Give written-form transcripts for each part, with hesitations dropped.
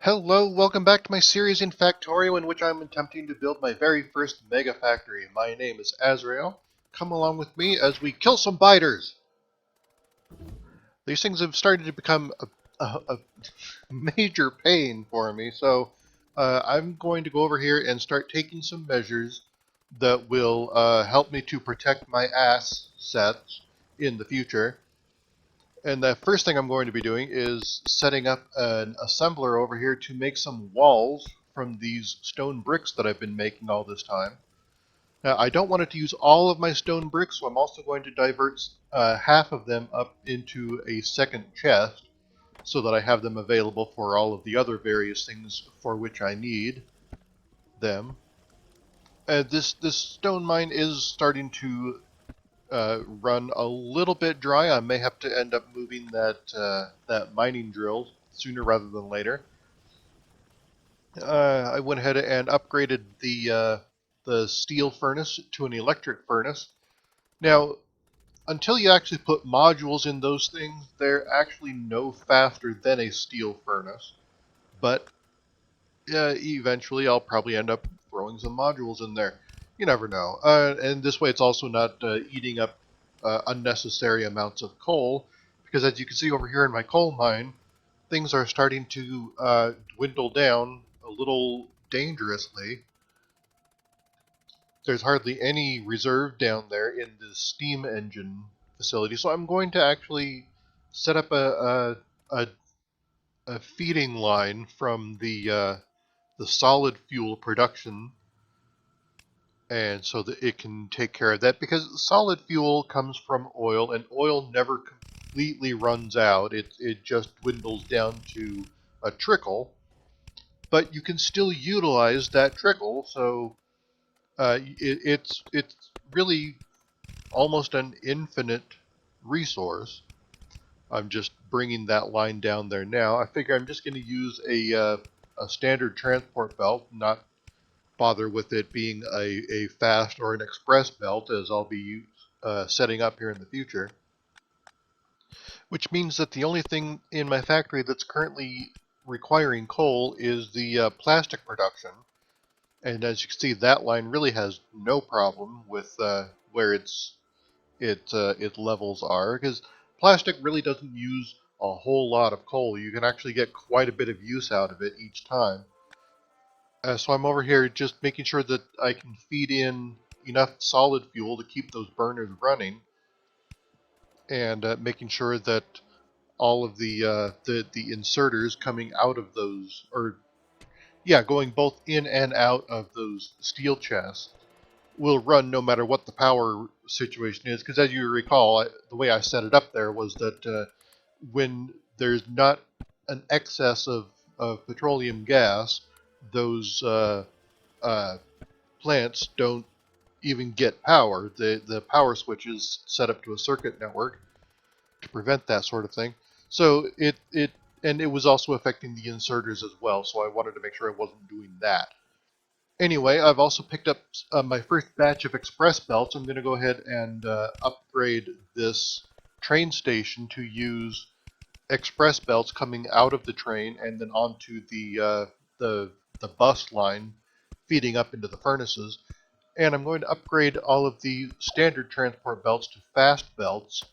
Hello, welcome back to my series in Factorio in which I'm attempting to build my very first mega factory. My name is Azrael. Come along with me as we kill some biters! These things have started to become a major pain for me, so I'm going to go over here and start taking some measures that will help me to protect my assets in the future. And the first thing I'm going to be doing is setting up an assembler over here to make some walls from these stone bricks that I've been making all this time. Now, I don't want it to use all of my stone bricks, so I'm also going to divert half of them up into a second chest so that I have them available for all of the other various things for which I need them. This stone mine is starting to run a little bit dry. I may have to end up moving that mining drill sooner rather than later. I went ahead and upgraded the steel furnace to an electric furnace. Now, until you actually put modules in those things, they're actually no faster than a steel furnace. But eventually, I'll probably end up throwing some modules in there. You never know. And this way, it's also not eating up unnecessary amounts of coal, because as you can see over here in my coal mine, things are starting to dwindle down a little dangerously. There's hardly any reserve down there in the steam engine facility, so I'm going to actually set up a feeding line from the solid fuel production, and so that it can take care of that, because solid fuel comes from oil, and oil never completely runs out. It just dwindles down to a trickle, but you can still utilize that trickle. So it's really almost an infinite resource. I'm just bringing that line down there now. I figure I'm just going to use a standard transport belt, not bother with it being a fast or an express belt, as I'll be setting up here in the future. Which means that the only thing in my factory that's currently requiring coal is the plastic production. And as you can see, that line really has no problem with where its levels are, because plastic really doesn't use a whole lot of coal. You can actually get quite a bit of use out of it each time. So I'm over here just making sure that I can feed in enough solid fuel to keep those burners running, and making sure that all of the inserters coming out of those, or yeah, going both in and out of those steel chests, will run no matter what the power situation is. Because as you recall, the way I set it up there was that when there's not an excess of petroleum gas, those uh, plants don't even get power. The power switch is set up to a circuit network to prevent that sort of thing. So it was also affecting the inserters as well. So I wanted to make sure I wasn't doing that. Anyway, I've also picked up my first batch of express belts. I'm going to go ahead and upgrade this train station to use express belts coming out of the train and then onto the the bus line feeding up into the furnaces. And I'm going to upgrade all of the standard transport belts to fast belts.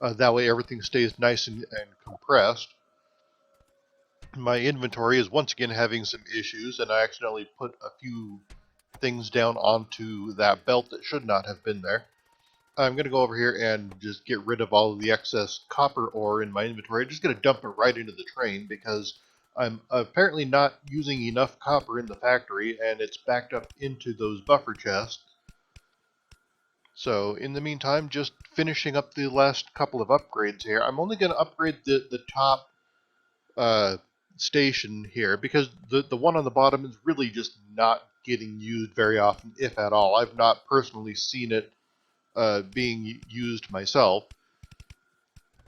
That way everything stays nice and compressed. My inventory is once again having some issues, and I accidentally put a few things down onto that belt that should not have been there. I'm going to go over here and just get rid of all of the excess copper ore in my inventory. I'm just going to dump it right into the train because I'm apparently not using enough copper in the factory, and it's backed up into those buffer chests. So in the meantime, just finishing up the last couple of upgrades here. I'm only going to upgrade the top uh, station here, because the one on the bottom is really just not getting used very often, if at all. I've not personally seen it being used myself,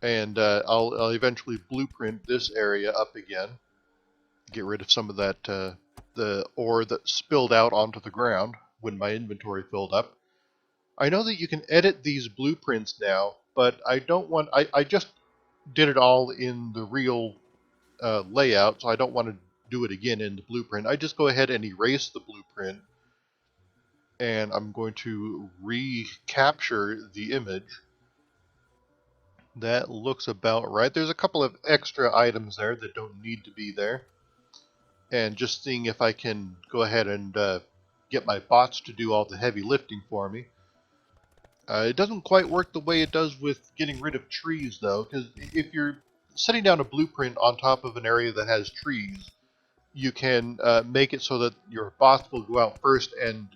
and I'll eventually blueprint this area up again, get rid of some of that the ore that spilled out onto the ground when my inventory filled up. I know that you can edit these blueprints now, but I don't want. I just did it all in the real layout, so I don't want to do it again in the blueprint. I just go ahead and erase the blueprint, and I'm going to recapture the image. That looks about right. There's a couple of extra items there that don't need to be there. And just seeing if I can go ahead and get my bots to do all the heavy lifting for me. It doesn't quite work the way it does with getting rid of trees, though, because if you're setting down a blueprint on top of an area that has trees, you can make it so that your bots will go out first and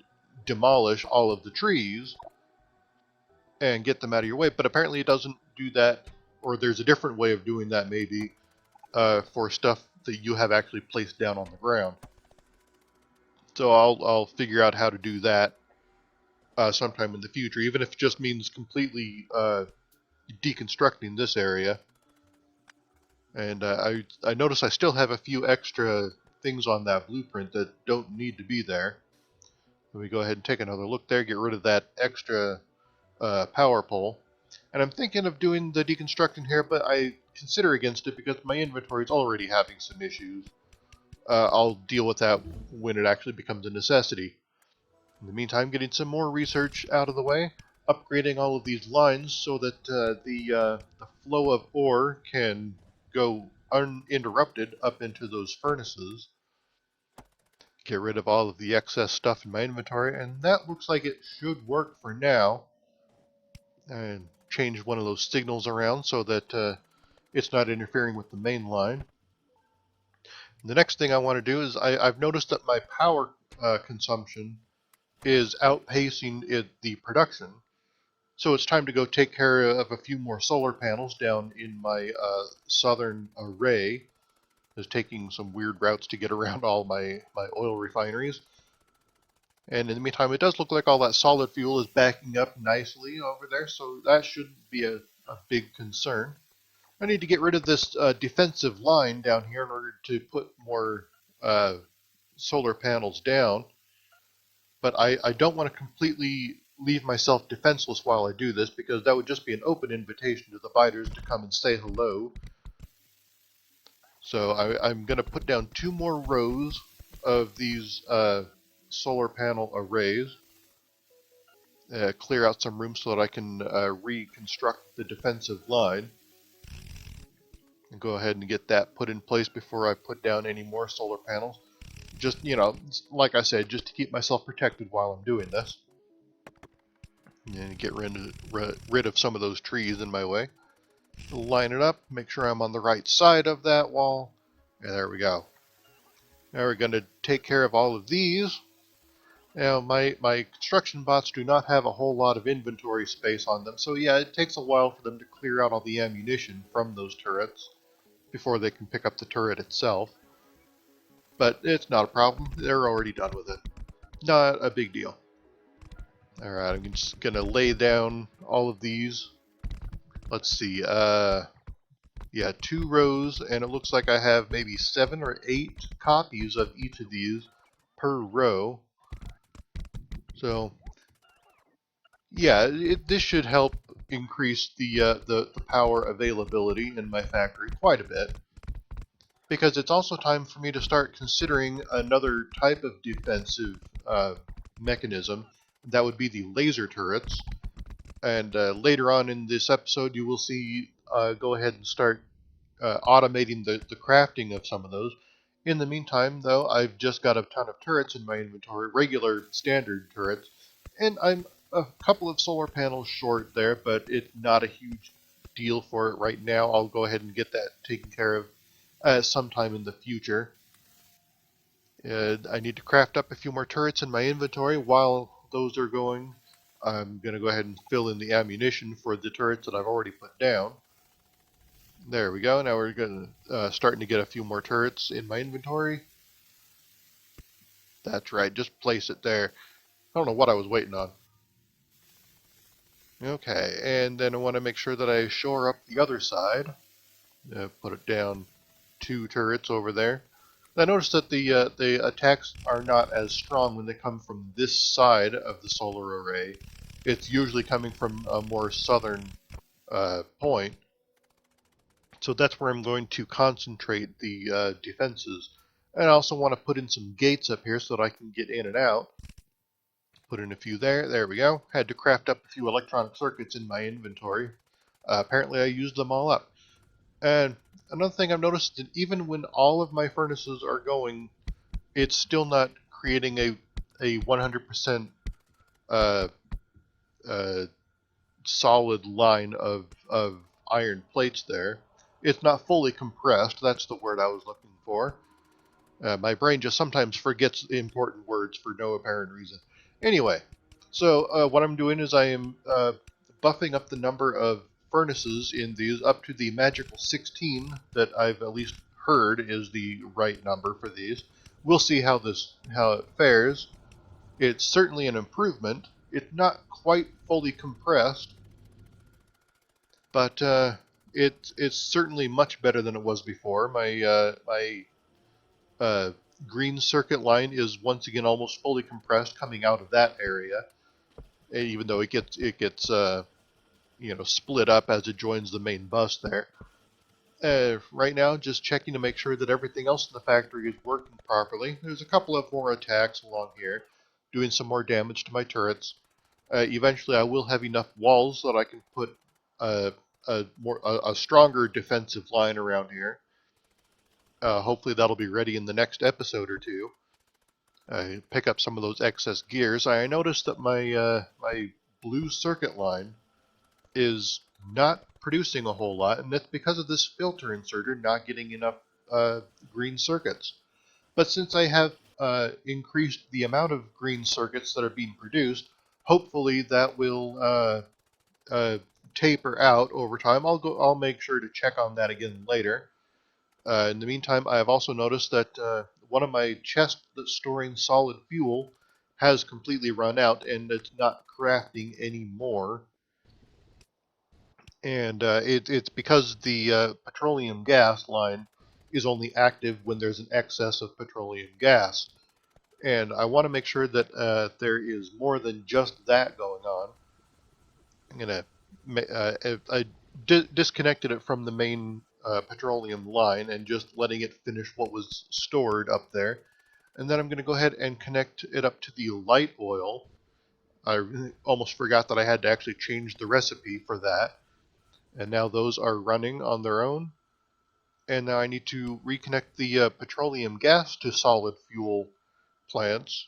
demolish all of the trees and get them out of your way. But apparently it doesn't do that, or there's a different way of doing that maybe for stuff that you have actually placed down on the ground. So I'll figure out how to do that sometime in the future, even if it just means completely deconstructing this area. And I notice I still have a few extra things on that blueprint that don't need to be there. Let me go ahead and take another look there, get rid of that extra power pole. And I'm thinking of doing the deconstructing here, but I consider against it because my inventory is already having some issues. I'll deal with that when it actually becomes a necessity. In the meantime, getting some more research out of the way, upgrading all of these lines so that the flow of ore can go uninterrupted up into those furnaces. Get rid of all of the excess stuff in my inventory, and that looks like it should work for now. And change one of those signals around so that it's not interfering with the main line. The next thing I want to do is I've noticed that my power consumption is outpacing the production. So it's time to go take care of a few more solar panels down in my southern array. Is taking some weird routes to get around all my oil refineries. And in the meantime, it does look like all that solid fuel is backing up nicely over there, so that shouldn't be a big concern. I need to get rid of this defensive line down here in order to put more solar panels down. But I don't want to completely leave myself defenseless while I do this, because that would just be an open invitation to the biters to come and say hello. So I'm going to put down 2 more rows of these solar panel arrays. Clear out some room so that I can reconstruct the defensive line. And go ahead and get that put in place before I put down any more solar panels. Just, you know, like I said, just to keep myself protected while I'm doing this. And get rid of some of those trees in my way. Line it up, make sure I'm on the right side of that wall. And there we go. Now we're going to take care of all of these. Now, my construction bots do not have a whole lot of inventory space on them, so yeah, it takes a while for them to clear out all the ammunition from those turrets before they can pick up the turret itself. But it's not a problem, they're already done with it. Not a big deal. Alright, I'm just going to lay down all of these. Let's see, yeah, 2 rows, and it looks like I have maybe 7 or 8 copies of each of these per row. So, yeah, this should help increase the power availability in my factory quite a bit. Because it's also time for me to start considering another type of defensive mechanism. That would be the laser turrets. And later on in this episode, you will see go ahead and start automating the crafting of some of those. In the meantime, though, I've just got a ton of turrets in my inventory, regular standard turrets, and I'm a couple of solar panels short there, but it's not a huge deal for it right now. I'll go ahead and get that taken care of sometime in the future. I need to craft up a few more turrets in my inventory. While those are going, I'm going to go ahead and fill in the ammunition for the turrets that I've already put down. There we go. Now we're going to starting to get a few more turrets in my inventory. That's right. Just place it there. I don't know what I was waiting on. Okay, and then I want to make sure that I shore up the other side. Put it down 2 turrets over there. I noticed that the attacks are not as strong when they come from this side of the solar array. It's usually coming from a more southern point. So that's where I'm going to concentrate the defenses And I also want to put in some gates up here so that I can get in and out. Put in a few there. There we go. Had to craft up a few electronic circuits in my inventory. Apparently I used them all up. And another thing I've noticed is that even when all of my furnaces are going, it's still not creating a 100% uh, uh, solid line of iron plates there. It's not fully compressed. That's the word I was looking for. My brain just sometimes forgets important words for no apparent reason. Anyway, so what I'm doing is I am buffing up the number of furnaces in these up to the magical 16 that I've at least heard is the right number for these. We'll see how it fares. It's certainly an improvement. It's not quite fully compressed, but it's certainly much better than it was before. My uh, green circuit line is once again almost fully compressed coming out of that area, even though it gets split up as it joins the main bus there. Right now, just checking to make sure that everything else in the factory is working properly. There's a couple of more attacks along here, doing some more damage to my turrets. Eventually, I will have enough walls so that I can put uh, a stronger defensive line around here. Hopefully, that'll be ready in the next episode or two. Pick up some of those excess gears. I noticed that my blue circuit line is not producing a whole lot, and that's because of this filter inserter not getting enough green circuits. But since I have increased the amount of green circuits that are being produced, hopefully that will uh, taper out over time. I'll make sure to check on that again later. In the meantime, I have also noticed that one of my chests that's storing solid fuel has completely run out and it's not crafting anymore. And it's because the petroleum gas line is only active when there's an excess of petroleum gas. And I want to make sure that there is more than just that going on. I'm going I disconnected it from the main petroleum line and just letting it finish what was stored up there. And then I'm going to go ahead and connect it up to the light oil. I almost forgot that I had to actually change the recipe for that. And now those are running on their own. And now I need to reconnect the petroleum gas to solid fuel plants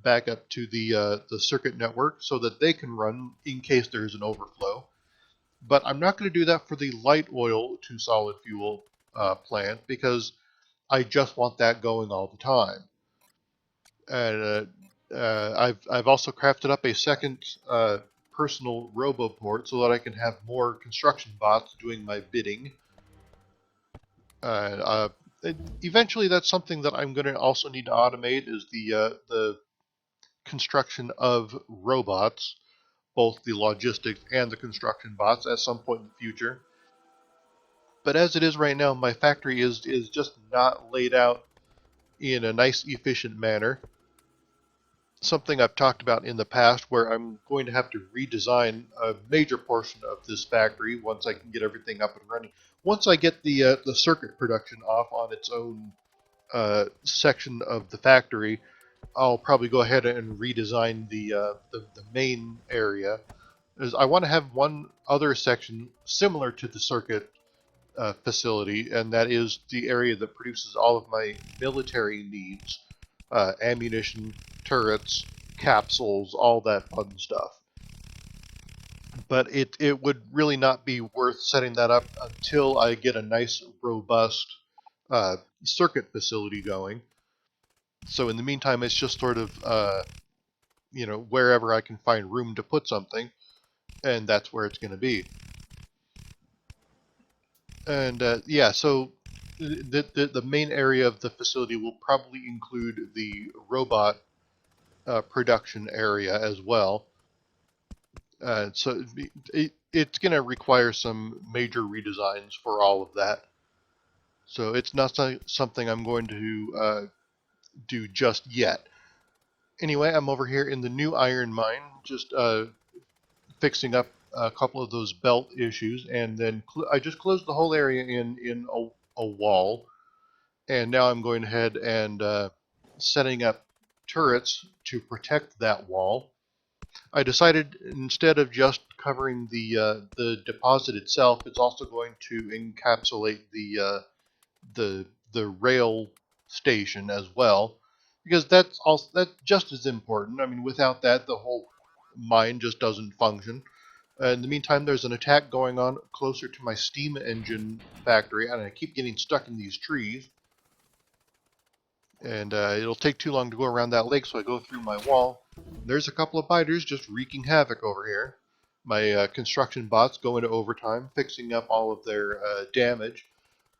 back up to the circuit network so that they can run in case there's an overflow. But I'm not going to do that for the light oil to solid fuel plant because I just want that going all the time. And I've also crafted up a second personal Roboport so that I can have more construction bots doing my bidding. Uh, Eventually, that's something that I'm going to also need to automate is the construction of robots, both the logistics and the construction bots, at some point in the future. But as it is right now, my factory is just not laid out in a nice, efficient manner. Something I've talked about in the past where I'm going to have to redesign a major portion of this factory once I can get everything up and running. Once I get the circuit production off on its own section of the factory, I'll probably go ahead and redesign the main area. As I want to have one other section similar to the circuit facility, and that is the area that produces all of my military needs, ammunition, turrets, capsules, all that fun stuff. But it would really not be worth setting that up until I get a nice, robust circuit facility going. So in the meantime, it's just sort of wherever I can find room to put something, and that's where it's going to be. And yeah, so the main area of the facility will probably include the robot production area as well. So it's going to require some major redesigns for all of that. So it's not something I'm going to do just yet. Anyway, I'm over here in the new iron mine, just fixing up a couple of those belt issues, and then I just closed the whole area in a wall. And now I'm going ahead and setting up turrets to protect that wall. I decided instead of just covering the deposit itself, it's also going to encapsulate the rail station as well, because that's just as important. I mean, without that, the whole mine just doesn't function. In the meantime, there's an attack going on closer to my steam engine factory, and I keep getting stuck in these trees. And it'll take too long to go around that lake, so I go through my wall. There's a couple of biters just wreaking havoc over here. My construction bots go into overtime, fixing up all of their damage,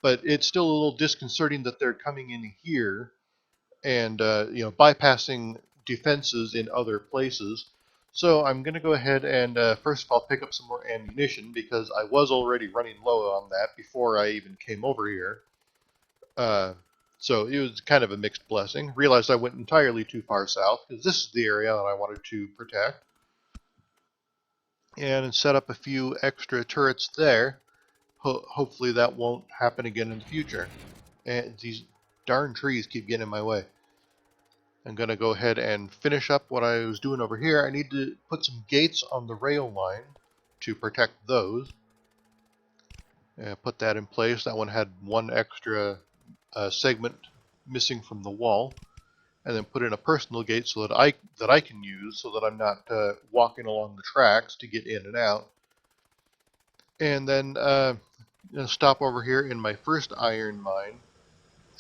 but it's still a little disconcerting that they're coming in here and bypassing defenses in other places. So I'm going to go ahead and first of all pick up some more ammunition because I was already running low on that before I even came over here. Uh, so it was kind of a mixed blessing. Realized I went entirely too far south because this is the area that I wanted to protect. And set up a few extra turrets there. Hopefully that won't happen again in the future. And these darn trees keep getting in my way. I'm going to go ahead and finish up what I was doing over here. I need to put some gates on the rail line to protect those. Put that in place. That one had one extra segment missing from the wall. And then put in a personal gate so that I can use, so that I'm not walking along the tracks to get in and out. And then stop over here in my first iron mine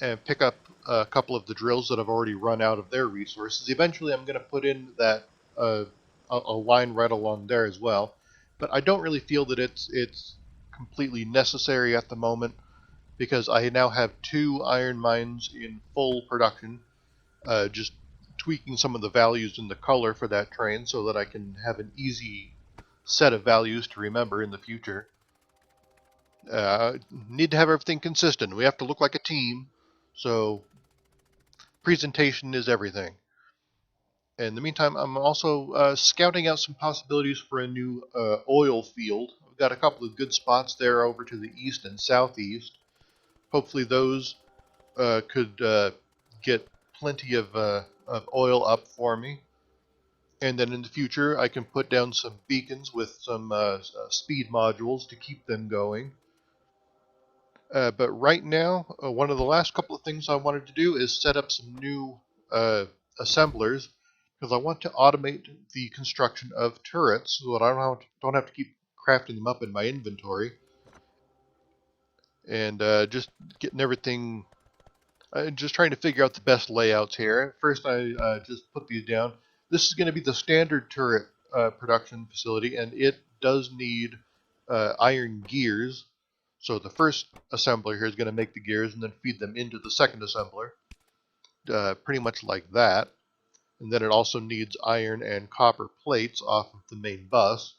and pick up a couple of the drills that have already run out of their resources. Eventually, I'm going to put in that a line right along there as well. But I don't really feel that it's completely necessary at the moment because I now have two iron mines in full production. Just tweaking some of the values in the color for that train so that I can have an easy set of values to remember in the future. Need to have everything consistent. We have to look like a team, so presentation is everything. In the meantime, I'm also scouting out some possibilities for a new oil field. We've got a couple of good spots there over to the east and southeast. Hopefully those could get plenty of oil up for me. And then in the future, I can put down some beacons with some speed modules to keep them going. But right now, one of the last couple of things I wanted to do is set up some new assemblers because I want to automate the construction of turrets so that I don't have to keep crafting them up in my inventory. And just getting everything, just trying to figure out the best layouts here. First, I just put these down. This is going to be the standard turret production facility, and it does need iron gears. So the first assembler here is going to make the gears and then feed them into the second assembler, pretty much like that. And then it also needs iron and copper plates off of the main bus.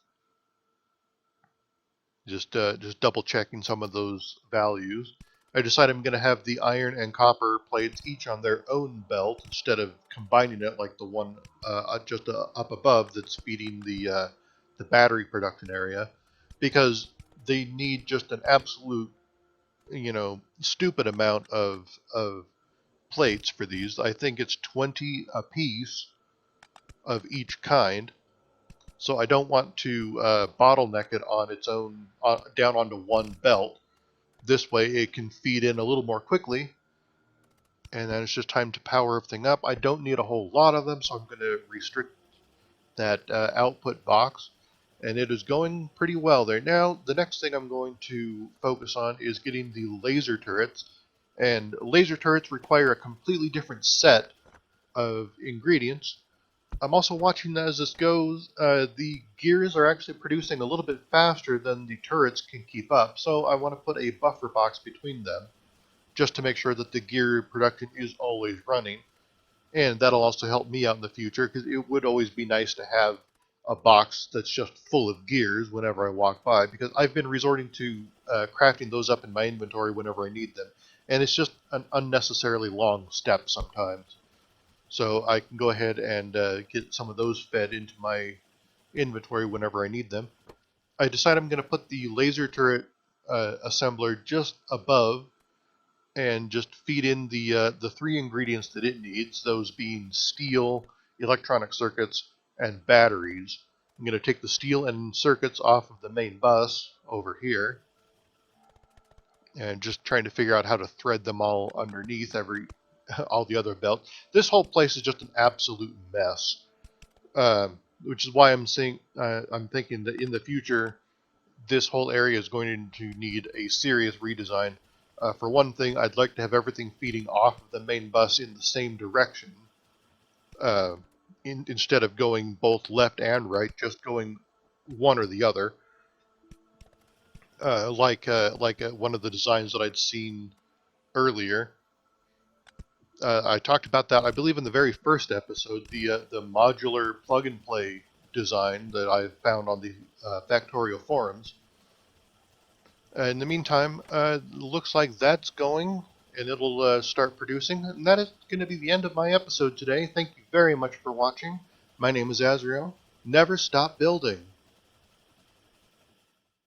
Just double checking some of those values. I decide I'm going to have the iron and copper plates each on their own belt instead of combining it like the one just up above that's feeding the battery production area, because they need just an absolute stupid amount of plates for these. I think it's 20 a piece of each kind. So I don't want to bottleneck it on its own, down onto one belt. This way it can feed in a little more quickly, and then it's just time to power everything up. I don't need a whole lot of them, so I'm going to restrict that output box. And it is going pretty well there. Now, the next thing I'm going to focus on is getting the laser turrets. And laser turrets require a completely different set of ingredients. I'm also watching as this goes. The gears are actually producing a little bit faster than the turrets can keep up, so I want to put a buffer box between them just to make sure that the gear production is always running. And that'll also help me out in the future because it would always be nice to have a box that's just full of gears whenever I walk by, because I've been resorting to crafting those up in my inventory whenever I need them. And it's just an unnecessarily long step sometimes. So I can go ahead and get some of those fed into my inventory whenever I need them. I decide I'm going to put the laser turret assembler just above and just feed in the three ingredients that it needs, those being steel, electronic circuits, and batteries. I'm going to take the steel and circuits off of the main bus over here, and just trying to figure out how to thread them all underneath all the other belts. This whole place is just an absolute mess, which is why I'm thinking that in the future this whole area is going to need a serious redesign. For one thing, I'd like to have everything feeding off of the main bus in the same direction, uh, instead of going both left and right, just going one or the other, like one of the designs that I'd seen earlier. I talked about that, I believe, in the very first episode, the modular plug and play design that I found on the Factorio forums. In the meantime, looks like that's going, and it'll start producing. And that is going to be the end of my episode today. Thank you very much for watching. My name is Azrael. Never stop building.